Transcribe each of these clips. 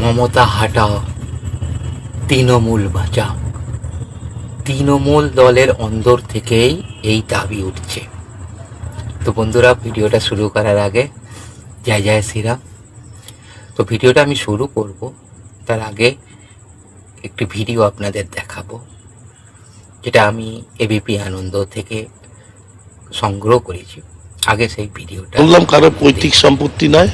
মমতা হাটাও, তৃণমূল বাঁচাও। তৃণমূল দলের অন্দর থেকেই এই দাবি উঠছে। তো বন্ধুরা, ভিডিওটা শুরু করার আগে জয় জয় শ্রীরাম। তো ভিডিওটা আমি শুরু করব, তার আগে একটি ভিডিও আপনাদের দেখাবো, যেটা আমি এবিপি আনন্দ থেকে সংগ্রহ করেছি। আগে সেই ভিডিওটা বললাম, কারো পৈতৃক সম্পত্তি নয়,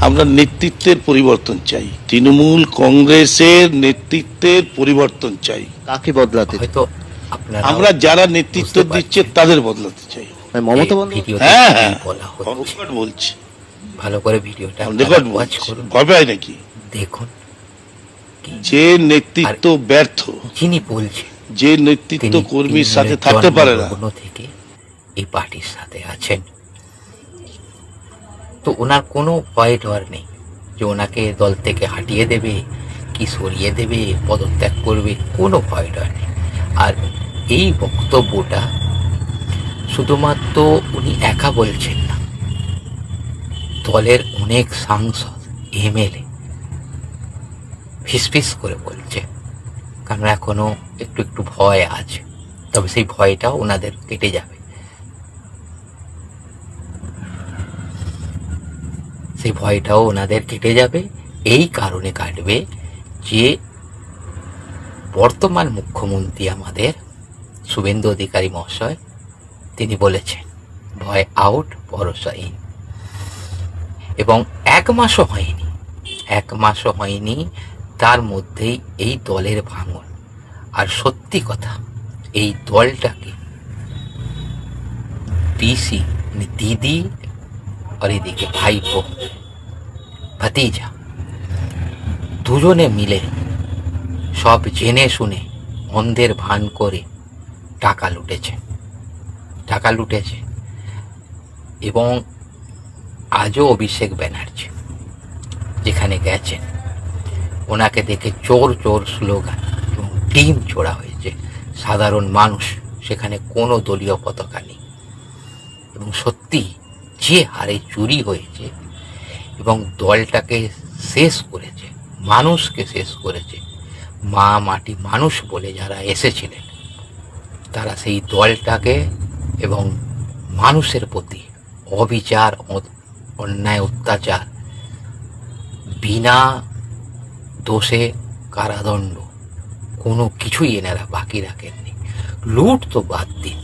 আমরা নেতৃত্বের পরিবর্তন চাই। তৃণমূল কংগ্রেসের নেতৃত্বের পরিবর্তন চাই। কাকে বদলাতে? হয়তো আপনারা আমরা যারা নেতৃত্ব দিচ্ছে তাদের বদলাতে চাই। মমতা বন্দ্যোপাধ্যায়? হ্যাঁ হ্যাঁ, বলা হচ্ছে। বলছি, ভালো করে ভিডিওটা ওয়াচ করুন, ভয় পায় নাকি? দেখুন যে নেতৃত্ব ব্যর্থ, যিনি বলছেন, যে নেতৃত্ব কর্মীর সাথে থাকতে পারে না, থেকে এই পার্টির সাথে আছেন, তো ওনার কোনো ভয় ডর নেই যে ওনাকে দল থেকে হাঁটিয়ে দেবে কি সরিয়ে দেবে, পদত্যাগ করবে, কোনো ভয় ডর নেই। আর এই বক্তব্যটা শুধুমাত্র উনি একা বলছেন না, দলের অনেক সাংসদ, এমএলএ ফিসফিস করে বলছে, কারণ এখনো একটু একটু ভয় আছে, তবে সেই ভয়টাও ওনাদের কেটে যাবে। সেই ভয়টাও ওনাদের কেটে যাবে, এই কারণে কাটবে যে বর্তমান মুখ্যমন্ত্রী আমাদের শুভেন্দু অধিকারী মহাশয় তিনি বলেছেন ভয় আউট, ভরসা ইন। এবং এক মাসও হয়নি তার মধ্যেই এই দলের ভাঙন। আর সত্যি কথা, এই দলটাকে পিসি দিদি আর এদিকে ভাইপো ভাতিজা দুজনে মিলে সব জেনে শুনে অন্ধের ভান করে টাকা লুটেছে। এবং আজও অভিষেক ব্যানার্জি যেখানে গেছেন, ওনাকে দেখে চোর চোর স্লোগান এবং টিম ছোড়া হয়েছে। সাধারণ মানুষ, সেখানে কোনো দলীয় পতাকা নেই। এবং সত্যি যে হারে চুরি হয়েছে এবং দলটাকে শেষ করেছে, মানুষকে শেষ করেছে, মা মাটি মানুষ বলে যারা এসেছিলেন, তারা সেই দলটাকে এবং মানুষের প্রতি অবিচার, অন্যায়, অত্যাচার, বিনা দোষে কারাদণ্ড, কোনো কিছুই এনারা বাকি রাখেননি। লুট তো বাদ দিন,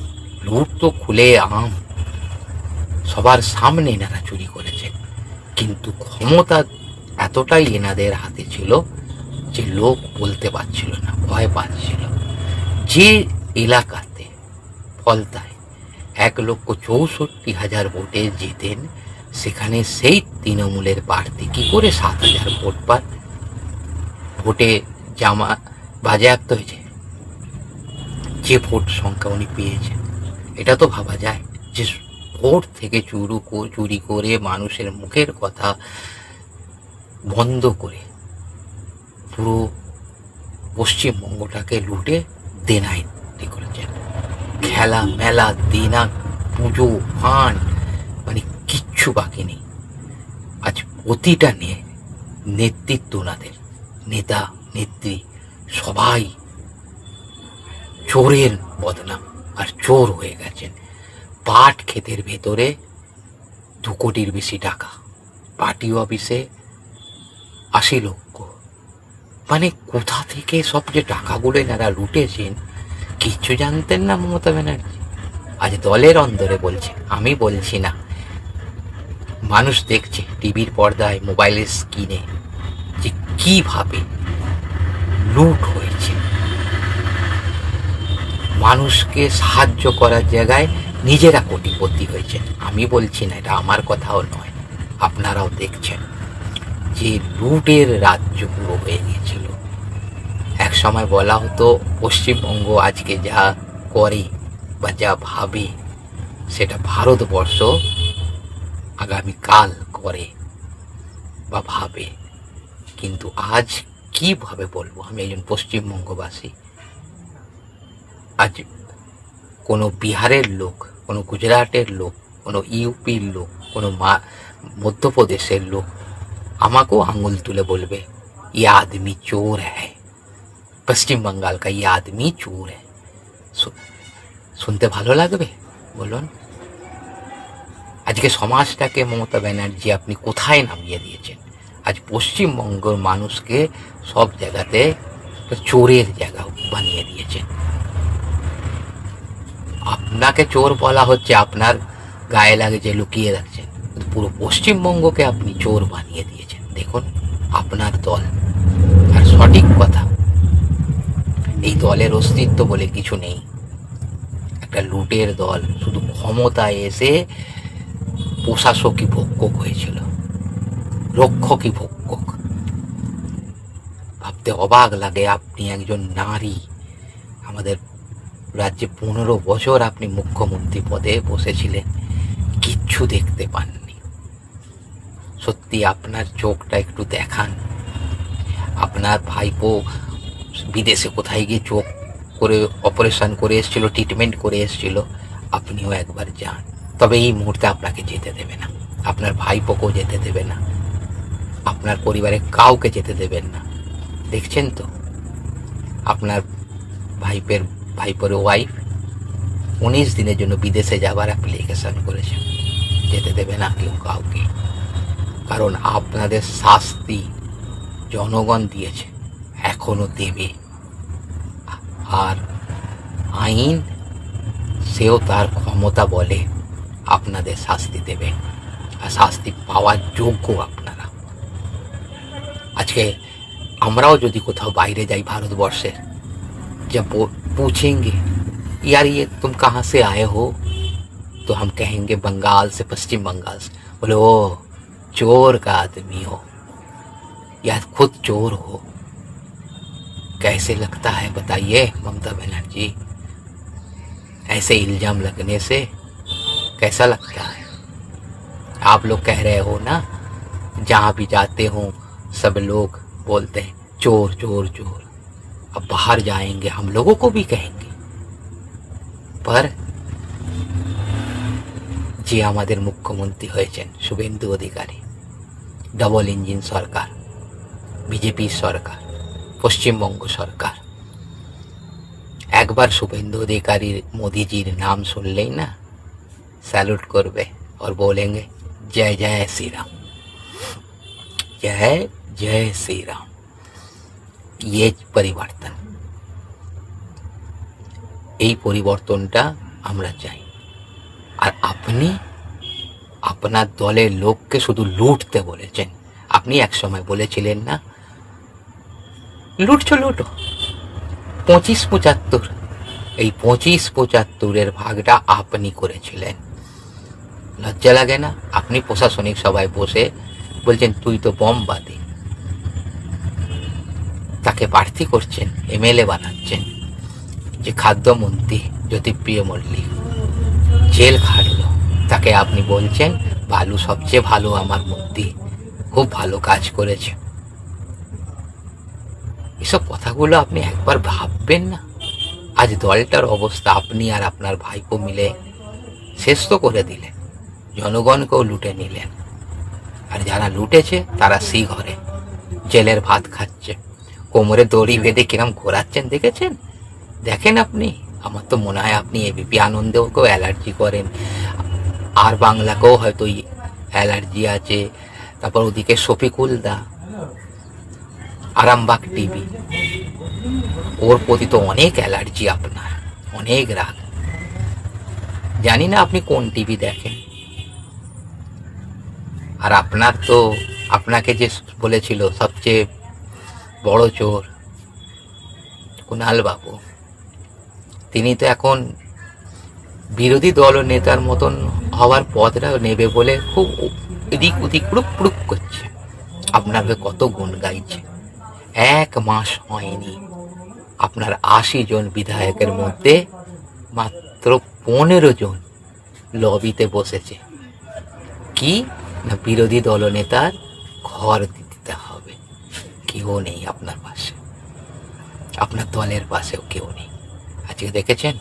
লুট তো খুলে আম, সবার সামনে এনারা চুরি করেছেন। কিন্তু ক্ষমতা এতটাই এনাদের হাতে ছিল যে লোক বলতে পারছিল না, ভয় পাচ্ছিল। যে এলাকাতে ফলতায় 1,64,000 ভোটে জেতেন, সেখানে সেই তৃণমূলের প্রার্থী কি করে 7,000 ভোট পান? ভোটে জামা বাজেয়াপ্ত হয়েছে, যে ভোট সংখ্যা উনি পেয়েছেন। এটা তো ভাবা যায় যে ভোট থেকে চুরি করে মানুষের মুখের কথা বন্ধ করে পুরো পশ্চিমবঙ্গটাকে লুটে দেনায় করেছেন। খেলা মেলা, দেনা, পুজো, ফান্ড, মানে কিচ্ছু বাকি নেই। আজ প্রতিটা নেতৃত্ব, ওনাদের নেতা নেত্রী সবাই চোরের বদনাম আর চোর হয়ে গেছেন। পাট ক্ষেতের ভেতরে 2 কোটির বেশি টাকা, পার্টি অফিসে 80 লক্ষ, মানে কোথা থেকে সব যে টাকাগুলো এনারা লুটেছেন কিচ্ছু জানতেন না মমতা ব্যানার্জি। আজ দলের অন্দরে বলছে, আমি বলছি না, মানুষ দেখছে টিভির পর্দায়, মোবাইলের স্ক্রিনে যে কিভাবে লুট হয়েছে। মানুষকে সাহায্য করার জায়গায় নিজেরা কোটিপতি হয়েছে। আমি বলছি না, এটা আমার কথাও নয়, আপনারাও দেখছেন যে লুটের রাজ্য পুরো হয়ে গিয়েছিল। এক সময় বলা হতো পশ্চিমবঙ্গ আজকে যা করে বা যা ভাবে, সেটা ভারতবর্ষ আগামীকাল করে বা ভাবে। কিন্তু আজ কিভাবে বলবো, আমি একজন পশ্চিমবঙ্গবাসী, আজ কোনো বিহারের লোক, কোনো গুজরাটের লোক, কোনো ইউপির লোক, কোনো মধ্যপ্রদেশের লোক আমাকেও আঙুল তুলে বলবে ये आदमी चोर है, পশ্চিম বাঙ্গাল का ये आदमी चोर है। শুনতে ভালো লাগবে বলুন? আজকে সমাজটাকে মমতা ব্যানার্জি আপনি কোথায় নামিয়ে দিয়েছেন? আজ পশ্চিমবঙ্গের মানুষকে সব জায়গাতে চোরের জায়গা বানিয়ে দিয়েছেন। আপনাকে চোর বলা হচ্ছে, আপনার গায়ে লাগে যে লুকিয়ে রাখছেন, কিন্তু পুরো পশ্চিমবঙ্গকে আপনি চোর বানিয়ে দিয়েছেন। দেখুন আপনার দল, আর সঠিক কথা, এই দলের অস্তিত্ব বলে কিছু নেই। একটা লুটের দল, শুধু ক্ষমতায় এসে প্রশাসকই ভক্ষক হয়েছিল, রক্ষকই ভক্ষক। ভাবতে অবাক লাগে, আপনি একজন নারী, আমাদের রাজ্যে 15 বছর আপনি মুখ্যমন্ত্রী পদে বসেছিলেন, কিচ্ছু দেখতে পাননি। সত্যি আপনার চোখটা একটু দেখান। আপনার ভাইপো বিদেশে কোথায় গিয়ে চোখ করে অপারেশন করে এসেছিল, ট্রিটমেন্ট করে এসেছিল, আপনিও একবার যান। তবে এই মুহূর্তে আপনাকে যেতে দেবে না, আপনার ভাইপোকেও যেতে দেবে না, আপনার পরিবারের কাউকে যেতে দেবেন না। দেখছেন তো আপনার ভাইপোর ওয়াইফ 19 দিনের জন্য বিদেশে যাবার অ্যাপ্লিকেশন করেছে, যেতে দেবে না কেউ কাউকে। কারণ আপনাদের শাস্তি জনগণ দিয়েছে, এখনো দেবে। আর আইন সেও তার ক্ষমতা বলে আপনাদের শাস্তি দেবে, আর শাস্তি পাওয়ার যোগ্য আপনারা। আজকে আমরাও যদি কোথাও বাইরে যাই ভারতবর্ষের, जब वो पूछेंगे यार ये तुम कहाँ से आए हो, तो हम कहेंगे बंगाल से, पश्चिम बंगाल से। बोले ओ चोर का आदमी हो या खुद चोर हो। कैसे लगता है बताइए ममता बनर्जी? ऐसे इल्जाम लगने से कैसा लगता है? आप लोग कह रहे हो ना, जहाँ भी जाते हो सब लोग बोलते हैं चोर चोर चोर। अब बाहर जाएंगे हम लोगों को भी कहेंगे। पर যে আমাদের মুখ্যমন্ত্রী হয়েছেন শুভেন্দু অধিকারী, ডবল ইঞ্জিন সরকার, বিজেপি সরকার, পশ্চিমবঙ্গ সরকার, একবার শুভেন্দু অধিকারীর মোদিজির নাম শুনলেই না স্যালুট করবে और बोलेंगे जय जय श्री राम, जय जय श्री राम। ये পরিবর্তন, এই পরিবর্তনটা আমরা চাই। আর আপনি আপনার দলের লোককে শুধু লুটতে বলেছেন। আপনি এক সময় বলেছিলেন না, লুটছো লুটো, 25-75, এই 25-75-এর ভাগটা আপনি করেছিলেন। লজ্জা লাগে না? আপনি প্রশাসনিক সভায় বসে বলছেন তুই তো বোমবাদী, তাকে প্রার্থী করছেন, এমএলএ বানাচ্ছেন। যে খাদ্যমন্ত্রী জ্যোতিপ্রিয় মল্লিক জেল খাটলো, তাকে আপনি বলছেন ভালো, সবচেয়ে ভালো আমার মন্ত্রী, খুব ভালো কাজ করেছে। এসব কথাগুলো আপনি একবার ভাববেন না? আজ দলটার অবস্থা আপনি আর আপনার ভাইপো মিলে শেষ তো করে দিলেন, জনগণকেও লুটে নিলেন। আর যারা লুটেছে তারা সেই ঘরে জেলের ভাত খাচ্ছে, কোমরে দড়ি বেঁধে কিরম ঘোরাচ্ছেন দেখেছেন? দেখেন আপনি? আমার তো মনে হয় আপনি এবিপি আনন্দেও অ্যালার্জি করেন, আর বাংলাকেও হয়তো অ্যালার্জি আছে। তারপর ওদিকে শফিকুল দা, আরামবাগ টিভি, ওর প্রতি তো অনেক অ্যালার্জি আপনার, অনেক রাগ। জানি না আপনি কোন টিভি দেখেন। আর আপনার তো, আপনাকে যে বলেছিল সবচেয়ে বড় চোর কুণাল বাবু, তিনি তো এখন বিরোধী দল নেতার মতন হওয়ার পথটা নেবে বলে খুব এদিক ওদিক পুরুক পুরুক করছে। আপনার কত গুণ গাইছে। 1 মাস হয়নি, আপনার 80 জন বিধায়কের মধ্যে মাত্র 15 জন লবিতে বসেছে। কি না, বিরোধী দলনেতার ঘর দিতে হবে। কেউ নেই আপনার পাশে, আপনার দলের পাশেও কেউ নেই। আজকে দেখেছেন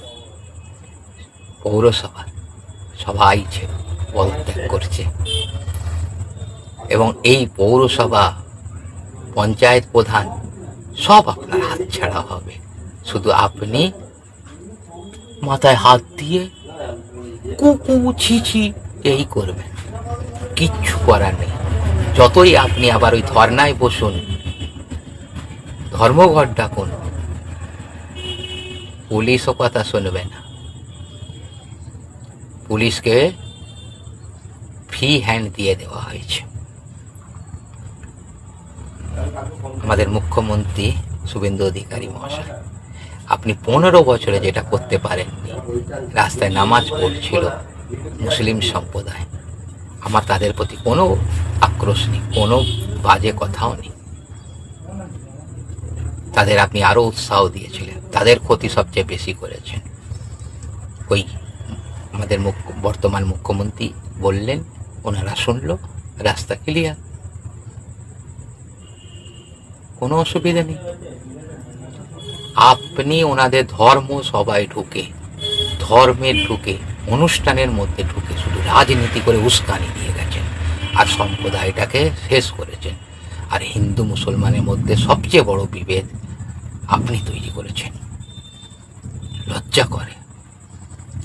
পৌরসভা সবাই পদত্যাগ করছে, এবং এই পৌরসভা পঞ্চায়েত প্রধান সব আপনার হাত ছাড়া হবে। শুধু আপনি মাথায় হাত দিয়ে কুকু ছিছি এই করবেন, কিচ্ছু করার নেই। যতই আপনি আবার ওই ধর্নায় বসুন, ধর্মঘট ডাকুন, পুলিশও কথা শুনবে না। পুলিশকে ফ্রি হ্যান্ড দিয়ে দেওয়া হয়েছে। আমাদের মুখ্যমন্ত্রী শুভেন্দু অধিকারী মহাশয়, আপনি 15 বছরে যেটা করতে পারেননি, রাস্তায় নামাজ পড়ছিল মুসলিম সম্প্রদায়, আমার তাদের প্রতি কোনো আক্রোশ নেই, কোনো বাজে কথাও নেই। তাদের আপনি আরো উৎসাহ দিয়েছিলেন, তাদের ক্ষতি সবচেয়ে বেশি করেছেন। ওই আমাদের বর্তমান মুখ্যমন্ত্রী বললেন, ওনারা শুনলো, রাস্তা ক্লিয়ার, কোনো অসুবিধা নেই। আপনি ওনাদের ধর্ম সবাই ঢুকে, ধর্মের ঢুকে, অনুষ্ঠানের মধ্যে ঢুকে শুধু রাজনীতি করে উস্কানি দিয়ে গেছেন আর সম্প্রদায়টাকে শেষ করেছেন। আর হিন্দু মুসলমানের মধ্যে সবচেয়ে বড় বিভেদ আপনি তৈরি করেছেন। লজ্জা করে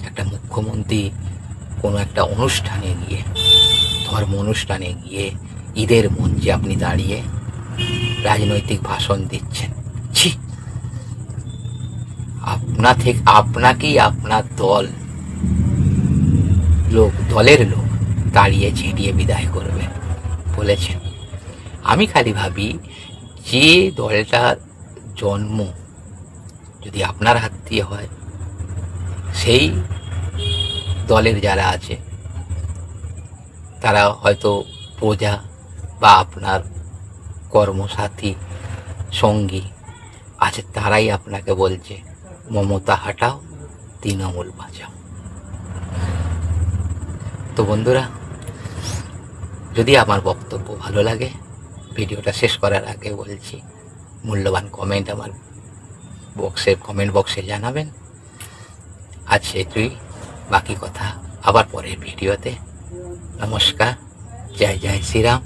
একটা মুখ্যমন্ত্রী কোনো একটা অনুষ্ঠানে গিয়ে, ধর্ম অনুষ্ঠানে গিয়ে, ঈদের মঞ্চে আপনি দাঁড়িয়ে রাজনৈতিক ভাষণ দিচ্ছেন। ছি, আপনাকেই আপনার দলের লোক দাঁড়িয়ে ঝেঁটিয়ে বিদায় করবে বলেছেন। আমি খালি ভাবি, যে দলটার জন্ম যদি আপনার হাত দিয়ে হয়, সেই দলের যারা আছে তারা হয়তো প্রজা বা আপনার কর্মসাথী সঙ্গী আছে, তারাই আপনাকে বলছে মমতা হাটাও, তৃণমূল বাঁচাও। তো বন্ধুরা, যদি আমার বক্তব্য ভালো লাগে, ভিডিওটা শেষ করার আগে বলছি, মূল্যবান কমেন্ট আমার কমেন্ট বক্সে জানাবেন। আজ সেটুই, বাকি কথা আবার পরের ভিডিওতে। নমস্কার, জয় জয় শ্রীরাম।